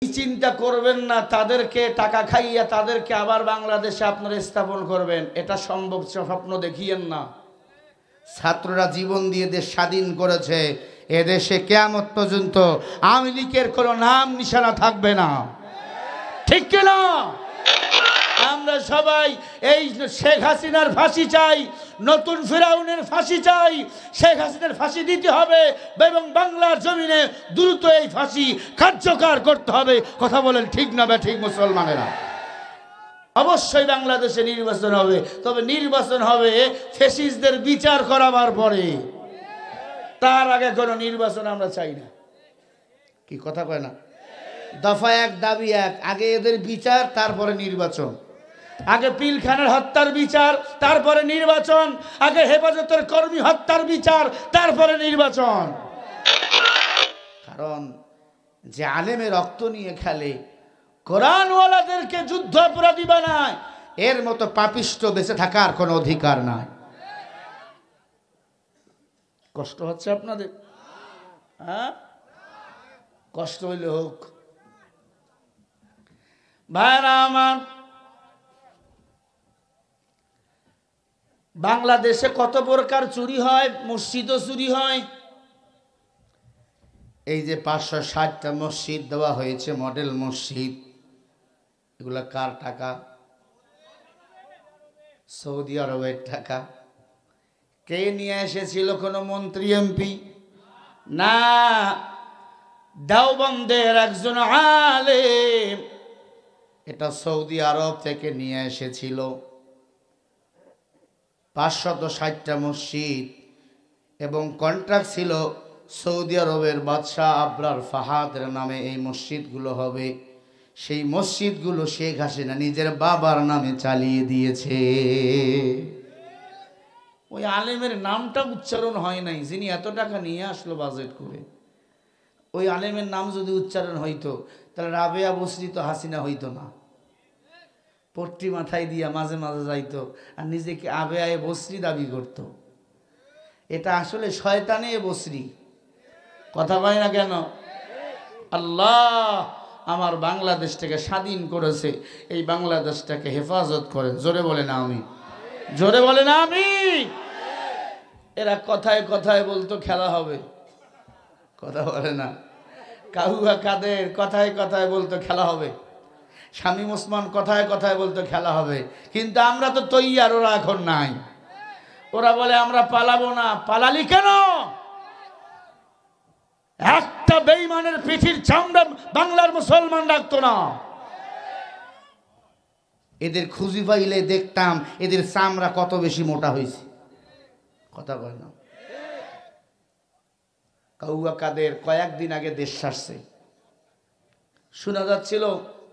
চিন্তা করবেন না তাদেরকে টাকা খাইয়া তাদেরকে আবার বাংলাদেশে আপনারা স্থাপন করবেন, এটা সম্ভব স্বপ্ন দেখিয়েন না। ছাত্ররা জীবন দিয়ে দেশ স্বাধীন করেছে, এদেশে কিয়ামত পর্যন্ত আওয়ামী লীগের কোনো নাম নিশানা থাকবে না, ঠিক কিনা? আমরা সবাই এই শেখ হাসিনার ফাঁসি চাই, নতুন ফিরাউনের ফাঁসি চাই। শেখ হাসিনার ফাঁসি দিতে হবে এবং বাংলার জমিনে দ্রুত এই ফাঁসি কার্যকর করতে হবে। কথা বলেন ঠিক না বে ঠিক মুসলমানেরা? অবশ্যই বাংলাদেশে নির্বাচন হবে, তবে নির্বাচন হবে ফ্যাসিস্টদের বিচার করাবার পরে, তার আগে কোনো নির্বাচন আমরা চাই না। কি কথা কয় না? দফা এক দাবি এক, আগে এদের বিচার তারপরে নির্বাচন। আগে পিলখানার হত্যার বিচার তারপরে নির্বাচন, আগে হেফাজতের কর্মী হত্যার বিচার তারপরে নির্বাচন। কারণ যে আলেমে রক্ত নিয়ে খেলে, কোরআনওয়ালাদেরকে যুদ্ধ অপরাধী বানায়, এর মতো পাপিষ্ট বেঁচে থাকার কোনো অধিকার নাই। কষ্ট হচ্ছে আপনাদের? হ্যাঁ, কষ্ট হইলে হোক। ভাইরা আমার, বাংলাদেশে কত প্রকার চুরি হয়, মসজিদও চুরি হয়। এই যে 560টা মসজিদ দেওয়া হয়েছে মডেল মসজিদ, এগুলা কার টাকা? সৌদি আরবের টাকা। কে নিয়ে এসেছিল? কোনো মন্ত্রী এমপি না, দেওবন্দের একজন আলেম এটা সৌদি আরব থেকে নিয়ে এসেছিল। 560টা মসজিদ এবং কন্ট্রাক্ট ছিল সৌদি আরবের বাদশাহ আবরার ফাহাদের নামে এই মসজিদগুলো হবে। সেই মসজিদগুলো শেখ হাসিনা নিজের বাবার নামে চালিয়ে দিয়েছে। ওই আলেমের নামটা উচ্চারণ হয় নাই, যিনি এত টাকা নিয়ে আসলো বাজেট করে। ওই আলেমের নাম যদি উচ্চারণ হইতো তাহলে রাবেয়া বসরি তো হাসিনা হইতো না। পট্টি মাথায় দিয়া মাঝে মাঝে যাইতো আর নিজেকে আবেয়ায় বসরি দাবি করত। এটা আসলে শয়তানে বসরি। কথা কয় না কেন? আল্লাহ আমার বাংলাদেশটাকে স্বাধীন করেছে, এই বাংলাদেশটাকে হেফাজত করেন। জোরে বলে না আমি, জোরে বলে না আমি। এরা কথায় কথায় বলতো খেলা হবে, কথা বলে না। কাহুয়া কাদের কথায় কথায় বলতো খেলা হবে, শামীম ওসমান কথায় কথায় বলতো খেলা হবে, কিন্তু আমরা তো তৈয়ার, ওরা এখন নাই। ওরা বলে আমরা পালাবো না। পালালি কেন? একটা বেঈমানের পিঠির চামড়া বাংলার মুসলমান রাখতো না। এদের খুঁজি পাইলে দেখতাম এদের চামড়া কত বেশি মোটা হয়েছে। কথা কয় না? কাউয়া কাদের কয়েকদিন আগে দেশ ছাড়ছে, শোনা যাচ্ছিল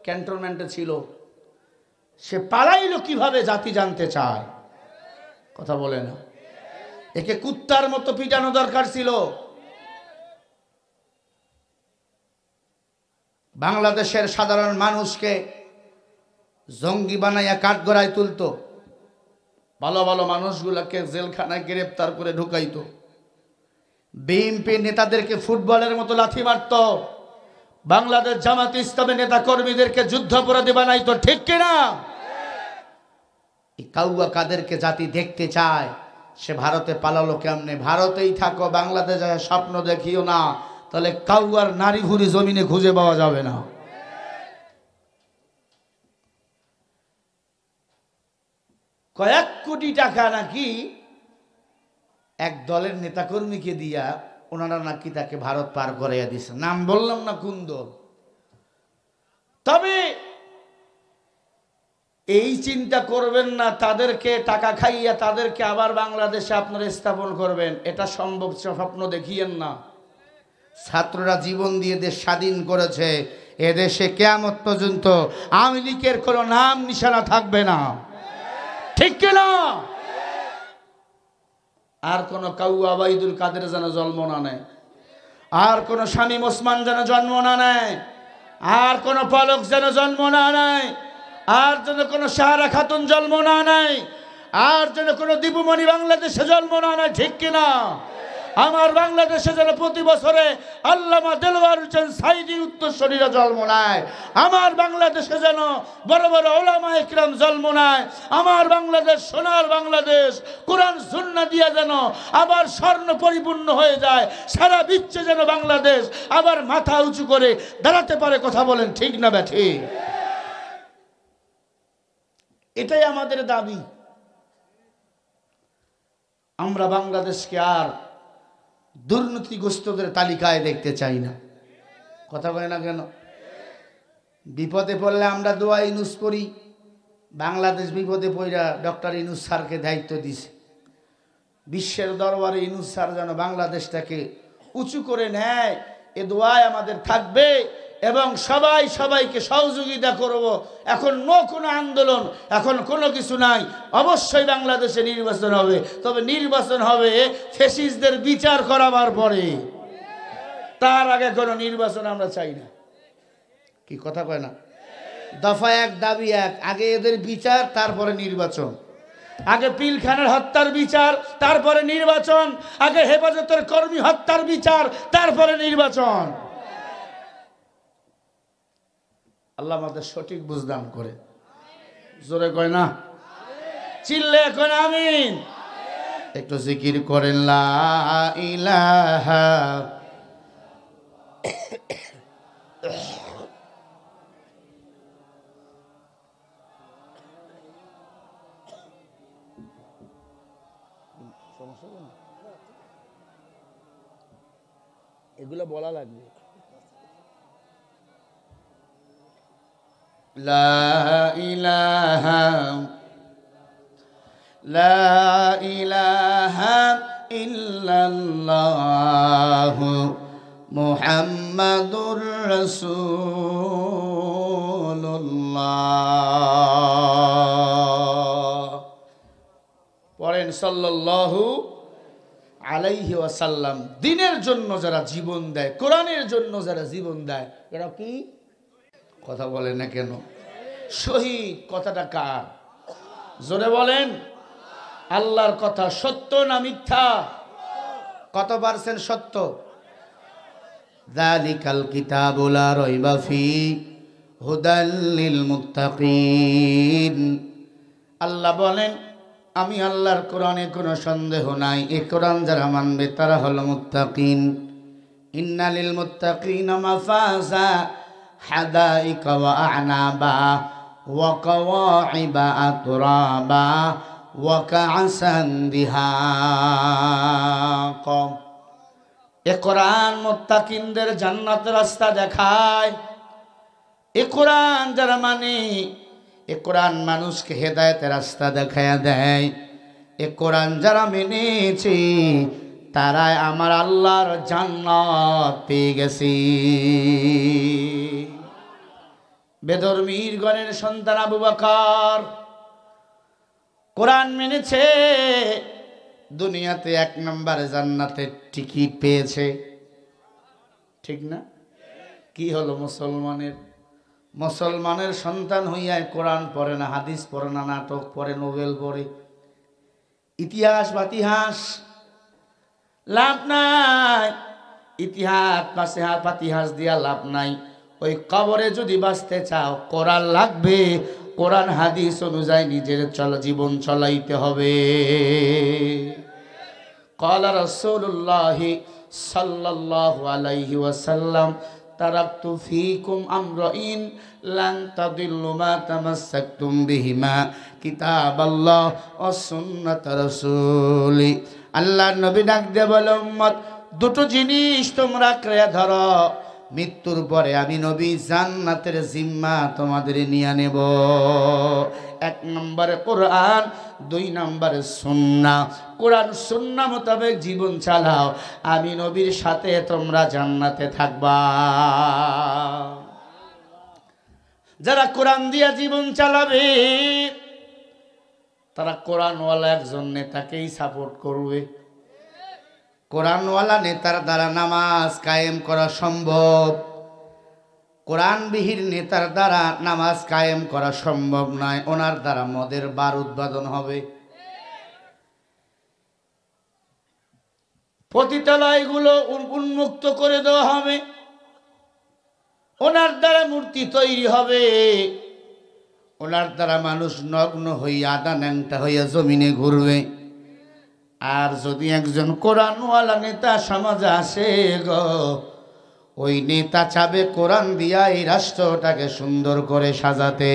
ক্যান্টনমেন্টে ছিল। সে পালাইলো কিভাবে জাতি জানতে চায়। কথা বলে না? একে কুত্তার মতো পিটানো দরকার ছিল। বাংলাদেশের সাধারণ মানুষকে জঙ্গি বানাইয়া কাঠগড়ায় তুলতো, ভালো ভালো মানুষগুলোকে জেলখানায় গ্রেপ্তার করে ঢুকাইতো, বিএনপি নেতাদেরকে ফুটবলের মতো লাথি মারত, বাংলাদেশ জামাত ইসলামের নেতা কর্মীদেরকে যুদ্ধাপরাধী বানাইতো, ঠিক কিনা? এই কাউয়া কাদেরকে জাতি দেখতে চায়। সে ভারতে পালালো কেমনে? ভারতেই থাকো, বাংলাদেশে স্বপ্ন দেখিও না, তাহলে কাউয়ার নারী ভুরি জমিনে খুঁজে পাওয়া যাবে না। কয়েক কোটি টাকা নাকি এক দলের নেতাকর্মীকে দিয়া ওনারা নাকি তাকে ভারত পার করাইয়া দিছে। নাম বললাম না কোন দল। তবে এই চিন্তা করবেন না তাদেরকে টাকা খাইয়া তাদেরকে আবার বাংলাদেশে আপনারা স্থাপন করবেন, এটা সম্ভব স্বপ্ন দেখিয়েন না। ছাত্ররা জীবন দিয়ে দেশ স্বাধীন করেছে, এদেশে কিয়ামত পর্যন্ত আওয়ামী লীগের কোনো নাম নিশানা থাকবে না, ঠিক কিনা? আর কোন কাউয়া আবাইদুল কাদের যেন জন্ম না নেয়, আর কোন শামীম ওসমান যেন জন্ম না নেয়, আর কোন পলক যেন জন্ম না নেয়, আর যেন কোন সাহারা খাতুন জন্ম না নেয়, আর যেন কোন দীপুমণি বাংলাদেশে জন্ম না নেয়, ঠিক কিনা? আমার বাংলাদেশে যেন প্রতি বছরে আল্লামা দেলোয়ার হোসেন সাইদির উত্তরসূরিরা জন্ম নেয়। আমার বাংলাদেশে যেন বড় বড় ওলামা ইকরাম জন্ম নেয়। আমার বাংলাদেশ সোনার বাংলাদেশ, কোরআন সুন্নাহ দিয়ে যেন আবার স্বর্ণ পরিপূর্ণ হয়ে যায়। সারা বিশ্বে যেন বাংলাদেশ আবার মাথা উঁচু করে দাঁড়াতে পারে। কথা বলেন ঠিক না ব্যাঠিক? এটাই আমাদের দাবি। আমরা বাংলাদেশকে আর দুর্নীতিগ্রস্তদের তালিকায় দেখতে চাই না। কথা বলে না কেন? বিপদে পড়লে আমরা দোয়া ইউনুস পড়ি। বাংলাদেশ বিপদে পড়া ডক্টর ইউনুস স্যারকে দায়িত্ব দিছে। বিশ্বের দরবারে ইউনুস স্যার যেন বাংলাদেশটাকে উঁচু করে নেয়, এ দোয়ায় আমাদের থাকবে এবং সবাই সবাইকে সহযোগিতা করব। এখন কোনো আন্দোলন, এখন কোনো কিছু নাই। অবশ্যই বাংলাদেশে নির্বাচন হবে, তবে নির্বাচন হবে ফ্যাসিস্টদের বিচার করাবার পরে। তার আগে কোনো নির্বাচন আমরা চাই না। কি কথা কয় না? দফা এক দাবি এক, আগে এদের বিচার, তারপরে নির্বাচন। আগে পিলখানার হত্যার বিচার, তারপরে নির্বাচন। আগে হেফাজতের কর্মী হত্যার বিচার, তারপরে নির্বাচন। আল্লাহ আমাদের সঠিক বুঝদান করে। জোরে কয় না? চিল্লে এখন আমিন। একটু জিকির করেন লা ইলাহা। এগুলো বলা লাগবে। লা ইলাহা ইল্লাল্লাহু মুহাম্মাদুর রাসূলুল্লাহ। পড়েন সাল্লাল্লাহু আলাইহি ওয়াসাল্লাম। দ্বীনের জন্য যারা জীবন দেয়, কোরআনের জন্য যারা জীবন দেয়, এরা কি? কথা বলে না কেন? শহীদ কথাটা কার? জোরে বলেন। আল্লাহর কথা সত্য না মিথ্যা? কত পারছেন সত্য? যালিকাল কিতাবু লা রাইবা ফি হুদাল লিল মুত্তাকিন। আল্লাহ বলেন, আমি আল্লাহর কোরআনে কোনো সন্দেহ নাই, এই কোরআন যারা মানবে তারা হলো মুত্তাকিন। ইন্না লিল মুত্তাকিনা মাফাজা হাদাইকা ওয়া আ'নাবা ওয়া কাওয়াইবা আতরাবা ওয়া কা'সান দিহাকা। এ কোরআন মুত্তাকিনদের জান্নাতের রাস্তা দেখায়। এ কোরআন যারা মানে, এ কোরআন মানুষকে হেদায়েতের রাস্তা দেখায়া দেয়। এ কোরআন যারা মেনেছে তারাই আমার আল্লাহর জান্নাত পেয়ে গেছে। বেদরমির গণের সন্তান আবু বকর কোরআন মেনেছে, দুনিয়াতে 1 নম্বরে জান্নাতের টিকিট পেয়েছে। ঠিক না? কি হলো মুসলমানের? মুসলমানের সন্তান হইয়া কোরআন পড়ে না, হাদিস পড়ে না, নাটক পড়ে, নোবেল পড়ে, ইতিহাস বাতিহাস লাভ নাই। ইতিহাস পাতিহাস দিয়া লাভ নাই। ওই কবরে যদি বাঁচতে চাও কোরআন লাগবে। কোরআন হাদিস অনুযায়ী নিজের জীবন চলাইতে হবে। ক্বালা রাসূলুল্লাহ সাল্লাল্লাহু আলাইহি ওয়াসাল্লাম, তারাকতু ফীকুম আমরাইন লান তাদিল্লু মা তামাসসাকতুম বিহিমা কিতাবাল্লাহ ওয়া সুন্নাত রাসূলি। আল্লাহর নবী ডাক দিয়ে বলে, উম্মত, দুটো জিনিস তোমরা আঁকড়ে ধরো, মৃত্যুর পরে আমি নবী জান্নাতের জিম্মা তোমাদের নিয়ে নেব। 1 নম্বরে কোরআন, 2 নম্বরে সুন্নাহ। কোরআন সুন্নাহ মোতাবেক জীবন চালাও, আমি নবীর সাথে তোমরা জান্নাতে থাকবা। যারা কোরআন দিয়া জীবন চালাবে তারা কোরআনওয়ালা একজন নেতাকেই সাপোর্ট করবে। কোরআনওয়ালা নেতার দ্বারা নামাজ কায়েম করা সম্ভব, কোরআনবিহীন নেতার দ্বারা নামাজ কায়েম করা সম্ভব নয়। ওনার দ্বারা মদের বার উৎপাদন হবে। পতিতালয়গুলো উন্মুক্ত করে দেওয়া হবে, ওনার দ্বারা মূর্তি তৈরি হবে, ওনার দ্বারা মানুষ নগ্ন হইয়া আদা ন্যাংটা হইয়া জমিনে ঘুরবে। আর যদি একজন কোরআনওয়ালা নেতা সমাজে আসে গো, ওই নেতা চাবে কোরআন দিয়া এই রাষ্ট্রটাকে সুন্দর করে সাজাতে।